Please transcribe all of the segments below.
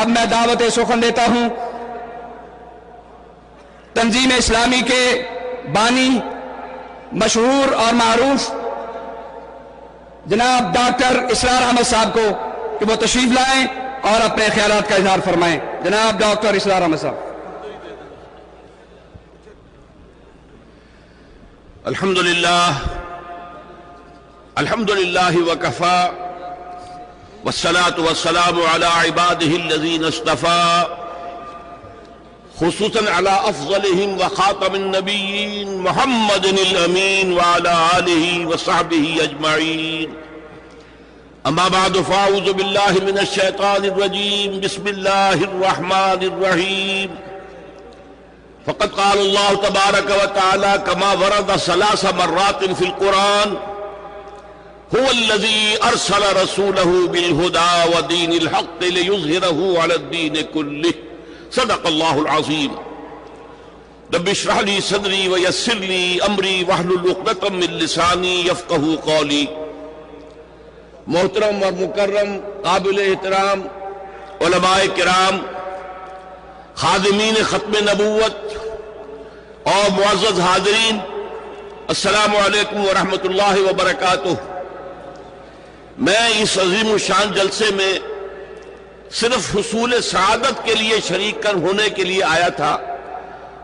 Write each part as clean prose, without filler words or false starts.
اب میں دعوت سخن دیتا ہوں تنظیم اسلامی کے بانی مشہور اور معروف جناب ڈاکٹر اسرار احمد صاحب کو کہ وہ تشریف لائیں اور اپنے خیالات کا اظہار فرمائیں. جناب ڈاکٹر اسرار احمد صاحب. الحمدللہ وکفا والصلاة والسلام علی عباده الذین اصطفى خصوصاً علی افضلهم وخاتم النبیین محمد الامین وعلی آلہ وصحبہ اجمعین. اما بعد فاعوذ باللہ من الشیطان الرجیم بسم اللہ الرحمن الرحیم. فقد قال اللہ تبارک وتعالی کما ورد 3 مرات فی القرآن هو الذي ارسل رسوله بالهدى ودين الحق ليظهره على الدين كله. صدق الله العظيم. رب اشرح لي صدري ويسر لي امري واحلل عقدة من لساني يفقهوا قولي. محترم اور مکرم قابل احترام علماء کرام، خادمین ختم نبوت اور معزز حاضرین، السلام علیکم ورحمۃ اللہ وبرکاتہ. میں اس عظیم الشان جلسے میں صرف حصول سعادت کے لیے شریک ہونے کے لیے آیا تھا.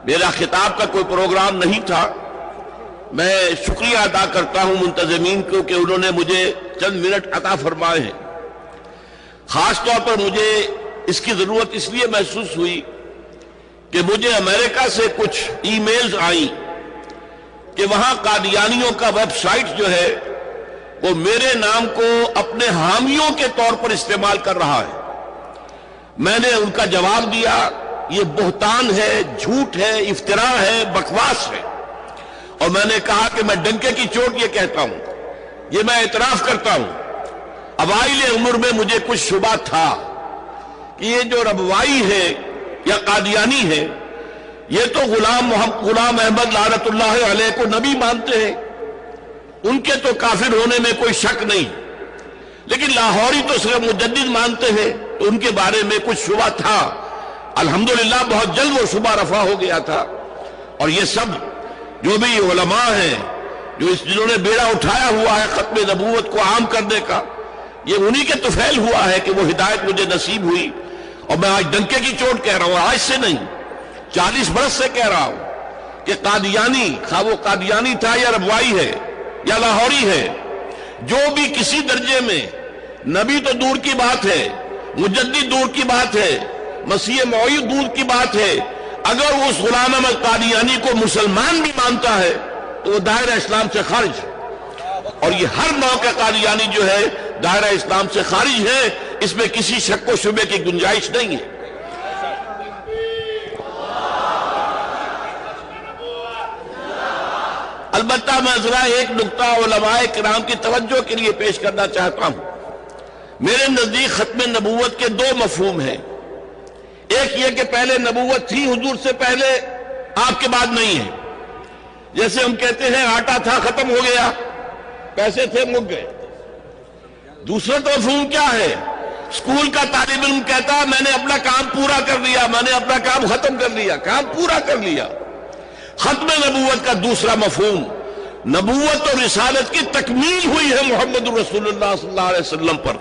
میرا خطاب کا کوئی پروگرام نہیں تھا. میں شکریہ ادا کرتا ہوں منتظمین کو کہ انہوں نے مجھے چند منٹ عطا فرمائے ہیں. خاص طور پر مجھے اس کی ضرورت اس لیے محسوس ہوئی کہ مجھے امریکہ سے کچھ ای میلز آئیں کہ وہاں قادیانیوں کا ویب سائٹ جو ہے وہ میرے نام کو اپنے حامیوں کے طور پر استعمال کر رہا ہے. میں نے ان کا جواب دیا یہ بہتان ہے، جھوٹ ہے، افتراء ہے، بکواس ہے. اور میں نے کہا کہ میں ڈنکے کی چوٹ یہ کہتا ہوں، یہ میں اعتراف کرتا ہوں. اوائل عمر میں مجھے کچھ شبہ تھا کہ یہ جو ربوائی ہے یا قادیانی ہے یہ تو غلام احمد لعنت اللہ علیہ کو نبی مانتے ہیں، ان کے تو کافر ہونے میں کوئی شک نہیں، لیکن لاہوری تو صرف مجدد مانتے ہیں، تو ان کے بارے میں کچھ شبہ تھا. الحمدللہ بہت جلد وہ شبہ رفع ہو گیا تھا. اور یہ سب جو بھی علماء ہیں جنہوں نے بیڑا اٹھایا ہوا ہے ختم نبوت کو عام کرنے کا، یہ انہی کے طفیل ہوا ہے کہ وہ ہدایت مجھے نصیب ہوئی. اور میں آج ڈنکے کی چوٹ کہہ رہا ہوں، آج سے نہیں 40 برس سے کہہ رہا ہوں کہ قادیانی، خواہ وہ قادیانی تھا یا ربوائی ہے یا لاہوری ہے، جو بھی کسی درجے میں، نبی تو دور کی بات ہے، مجدد دور کی بات ہے، مسیح موعود دور کی بات ہے، اگر اس غلام احمد قادیانی کو مسلمان بھی مانتا ہے تو وہ دائرہ اسلام سے خارج ہے. اور یہ ہر نوع کا قادیانی جو ہے دائرہ اسلام سے خارج ہے، اس میں کسی شک و شبے کی گنجائش نہیں ہے. البتہ میں ذرا ایک نقطہ علماء کرام کی توجہ کے لیے پیش کرنا چاہتا ہوں. میرے نزدیک ختم نبوت کے 2 مفہوم ہیں. ایک یہ کہ پہلے نبوت تھی حضور سے پہلے، آپ کے بعد نہیں ہے. جیسے ہم کہتے ہیں آٹا تھا ختم ہو گیا، پیسے تھے مک گئے. دوسرا تو مفہوم کیا ہے؟ اسکول کا طالب علم کہتا میں نے اپنا کام پورا کر لیا، میں نے اپنا کام ختم کر لیا، کام پورا کر لیا. ختم نبوت کا دوسرا مفہوم، نبوت اور رسالت کی تکمیل ہوئی ہے محمد رسول اللہ صلی اللہ علیہ وسلم پر.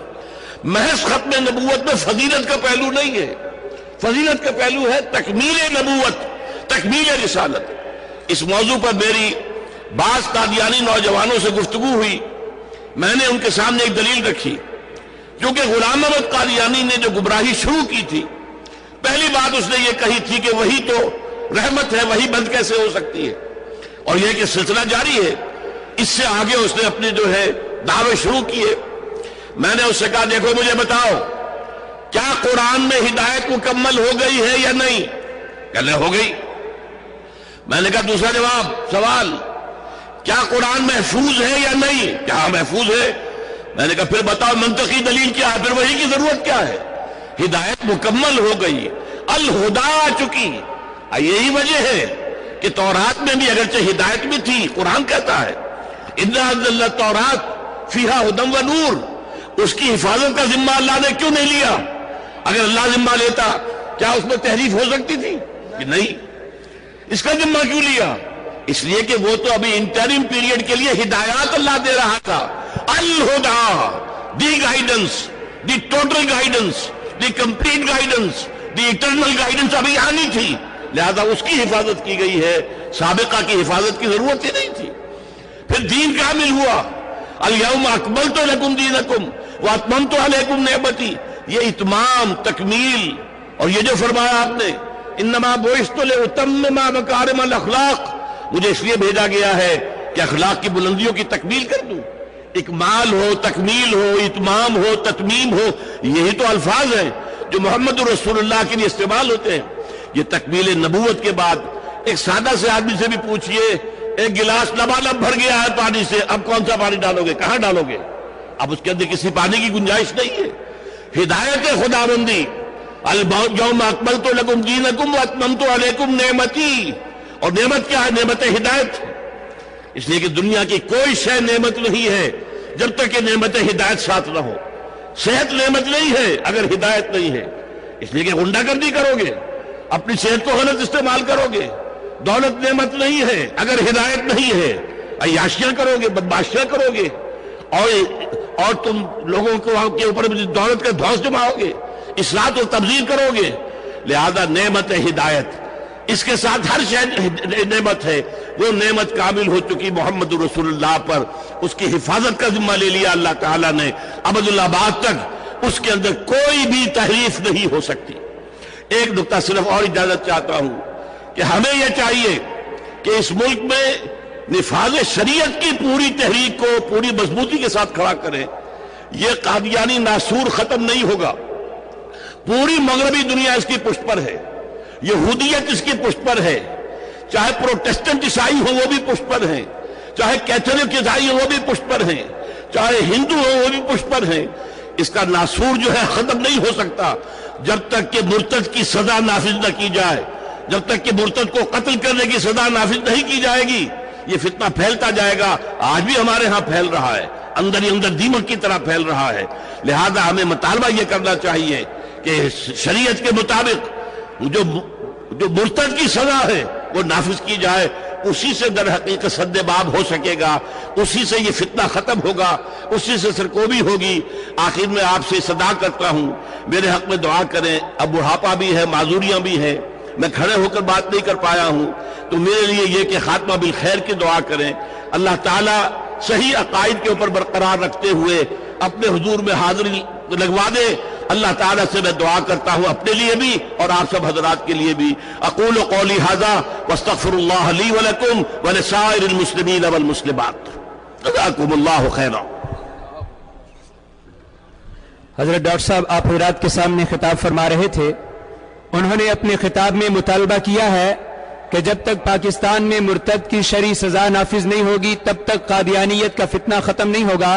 محض ختم نبوت میں فضیلت کا پہلو نہیں ہے، فضیلت کا پہلو ہے تکمیل نبوت، تکمیل رسالت. اس موضوع پر میری بعض قادیانی نوجوانوں سے گفتگو ہوئی. میں نے ان کے سامنے ایک دلیل رکھی، کیونکہ غلام احمد قادیانی نے جو گمراہی شروع کی تھی، پہلی بات اس نے یہ کہی تھی کہ وہی تو رحمت ہے، وہی بند کیسے ہو سکتی ہے. اور یہ کہ سلسلہ جاری ہے، اس سے آگے اس نے اپنے جو ہے دعوے شروع کیے. میں نے اس سے کہا دیکھو مجھے بتاؤ کیا قرآن میں ہدایت مکمل ہو گئی ہے یا نہیں؟ کہنے ہو گئی. میں نے کہا دوسرا جواب، سوال، کیا قرآن محفوظ ہے یا نہیں؟ کیا محفوظ ہے. میں نے کہا پھر بتاؤ منطقی دلیل کیا ہے، پھر وہی کی ضرورت کیا ہے؟ ہدایت مکمل ہو گئی، الہدا آ چکی. یہی وجہ ہے کہ تورات میں بھی اگرچہ ہدایت بھی تھی، قرآن کہتا ہے اِنَّا أَنزَلْنَا التَّوْرَاةَ فِيهَا هُدًى وَنُورٌ، اس کی حفاظت کا ذمہ اللہ نے کیوں نہیں لیا؟ اگر اللہ ذمہ لیتا کیا اس میں تحریف ہو سکتی تھی؟ کہ نہیں. اس کا ذمہ کیوں لیا؟ اس لیے کہ وہ تو ابھی انٹرم پیریڈ کے لیے ہدایات اللہ دے رہا تھا. الہدا، the guidance, the total guidance, the complete guidance, the eternal guidance ابھی آنی تھی، لہذا اس کی حفاظت کی گئی ہے. سابقہ کی حفاظت کی ضرورت ہی نہیں تھی. پھر دین کامل ہوا. الیوم اکملت لکم دینکم واتممت علیکم نعمتی. یہ اتمام، تکمیل، اور یہ جو فرمایا آپ نے انما بعثت لاتمم مکارم الاخلاق، مجھے اس لیے بھیجا گیا ہے کہ اخلاق کی بلندیوں کی تکمیل کر دوں. اکمال ہو، تکمیل ہو، اتمام ہو، تتمیم ہو، یہی تو الفاظ ہیں جو محمد رسول اللہ کے لیے استعمال ہوتے ہیں. یہ تکمیل نبوت کے بعد ایک سادہ سے آدمی سے بھی پوچھئے، ایک گلاس لبالب بھر گیا ہے پانی سے، اب کون سا پانی ڈالو گے؟ کہاں ڈالو گے؟ اب اس کے اندر کسی پانی کی گنجائش نہیں ہے. ہدایت خداوندی، اليوم اکملت لکم دینکم واتممت علیکم نعمتی. اور نعمت کیا ہے؟ نعمت ہدایت. اس لیے کہ دنیا کی کوئی شے نعمت نہیں ہے جب تک کہ نعمت ہدایت ساتھ نہ ہو. صحت نعمت نہیں ہے اگر ہدایت نہیں ہے. اس لیے کہ غنڈہ گردی کرو گے، اپنی صحت کو غلط استعمال کرو گے. دولت نعمت نہیں ہے اگر ہدایت نہیں ہے. عیاشیاں کرو گے، بدماشیاں کرو گے، اور تم لوگوں کے اوپر دولت کا دھوس جماؤ گے، اصلاح و تبذیر کرو گے. لہذا نعمت ہدایت، اس کے ساتھ ہر شے نعمت ہے. وہ نعمت کامل ہو چکی محمد رسول اللہ پر. اس کی حفاظت کا ذمہ لے لیا اللہ تعالیٰ نے. ابد الآباد تک اس کے اندر کوئی بھی تحریف نہیں ہو سکتی. ایک نقطہ صرف اور اجازت چاہتا ہوں کہ ہمیں یہ چاہیے کہ اس ملک میں نفاذ شریعت کی پوری تحریک کو پوری مضبوطی کے ساتھ کھڑا کریں. یہ قادیانی ناسور ختم نہیں ہوگا. پوری مغربی دنیا اس کی پشت پر ہے، یہودیت اس کی پشت پر ہے، چاہے پروٹیسٹنٹ عیسائی ہو وہ بھی پشت پر ہیں، چاہے کیتھولک عیسائی ہو وہ بھی پشت پر ہیں، چاہے ہندو ہو وہ بھی پشت پر ہیں. اس کا ناسور جو ہے ختم نہیں ہو سکتا جب تک کہ مرتد کی سزا نافذ نہ کی جائے. جب تک کہ مرتد کو قتل کرنے کی سزا نافذ نہیں کی جائے گی یہ فتنہ پھیلتا جائے گا. آج بھی ہمارے ہاں پھیل رہا ہے، اندر ہی اندر دیمک کی طرح پھیل رہا ہے. لہذا ہمیں مطالبہ یہ کرنا چاہیے کہ شریعت کے مطابق جو مرتد کی سزا ہے وہ نافذ کی جائے. اسی سے در حقیقت سد باب ہو سکے گا، اسی سے یہ فتنہ ختم ہوگا، اسی سے سرکوبی ہوگی. آخر میں آپ سے صدا کرتا ہوں میرے حق میں دعا کریں. اب بڑھاپا بھی ہے، معذوریاں بھی ہیں، میں کھڑے ہو کر بات نہیں کر پایا ہوں، تو میرے لیے یہ کہ خاتمہ بالخیر کی دعا کریں. اللہ تعالیٰ صحیح عقائد کے اوپر برقرار رکھتے ہوئے اپنے حضور میں حاضری لگوا دے. اللہ تعالیٰ سے میں دعا کرتا ہوں اپنے لیے بھی اور آپ سب حضرات کے لیے بھی. اقول قولی ھذا واستغفر اللہ لی ولکم ولسائر المسلمین والمسلمات. جزاکم اللہ خیرا. حضرت ڈاکٹر صاحب آپ حضرات کے سامنے خطاب فرما رہے تھے. انہوں نے اپنے خطاب میں مطالبہ کیا ہے کہ جب تک پاکستان میں مرتد کی شرعی سزا نافذ نہیں ہوگی تب تک قادیانیت کا فتنہ ختم نہیں ہوگا.